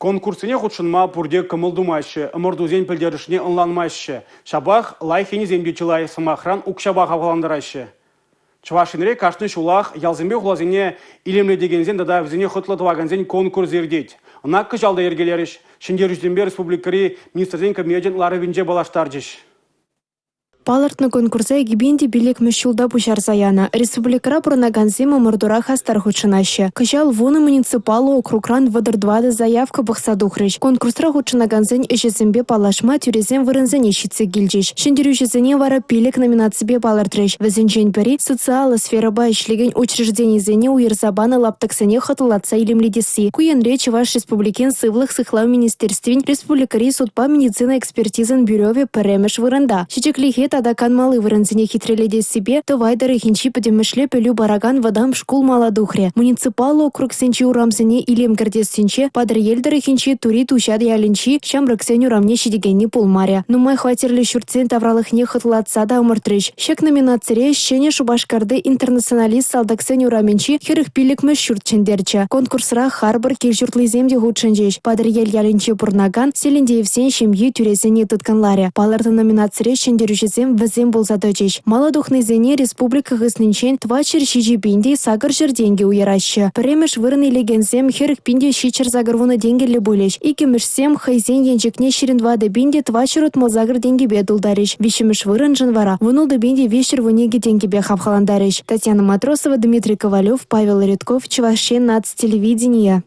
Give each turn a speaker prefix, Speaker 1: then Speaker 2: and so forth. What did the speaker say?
Speaker 1: Конкурсыне худшынма пурде кымылдумашы, ымырдузен пілдерішіне ынланмашы. Шабах лайхені зембечілай самахран укшабах аваландырашы. Чувашинре кашны шулах ялзембе хулазине илемле дегензен дада візіне хытлатываганзен конкурс ердеть. Наққы жалда ергелеріш, Шендерюзденбе республикари министрден комедиан ларывинже балаштаржыш.
Speaker 2: Палыртны конкурса егибенде билек мүшілда бұшар заяна. Республикара бұрынаганзем ымырдура хастар худшынашы. Кыжал вуны муниципалы округран вадырдвады заявка бұқсадухрыш. Конкурсра худшынаганзен ешесімбе палашма тюрезен вырынзен ешітсе гилжеш. Шендерюшесене вара пилек номинацибе палыртрыш. Візінчен пері социалы сфераба ишлеген учрежденизене уйырзабаны лаптықсене хатылатса илемледесі. Куен Чуваш республикен сывлық сыхлау министерствен республикари судпа медицина экспертизен бюрове піремеш вырында. Шичеклихет ада канмалы вырынзіне хитреледе себе, тывайдары хинчи подемішле пелю бараган вадам шкул маладухре. Муниципалы округ сенчи урамзіне илем кірдес сенче, падыр елдары хинчи тури тушад ялінчи, шамрак сен урамне шидегенні пулмаря. Нумай хватерлі шүртсен тавралықне хытлатса да умыртрыш. Шек номинацире шене шубашкарды интернационалист салдаксен ураменчи херых пилікмі шүртчендерчі. Конкурсра харбар келжүртлі земде худшынжеш. Падыр ел ялінчи пурнаган, селендеевсен шемье тюрезене тұтканларе. Палырды номинацире шендерюшесен візем болзадычеш. Маладухны зене республика гыснынчен твачер шижи пинде сагыр жерденге уйрашы. Премеш вырны легензем херік пинде шичер загырвуны денгелі бөлеш. Икемешсем хайзен енжекне ширинвады бинде твачер от мозагыр денге бедулдарыш. Вишемеш вырын жынвара. Вунулды бинде вечер вунеге денге бе хавхаландарыш. Татьяна Матросова, Дмитрий Ковалев, Павел Редков, Чувашен нацтелевидение.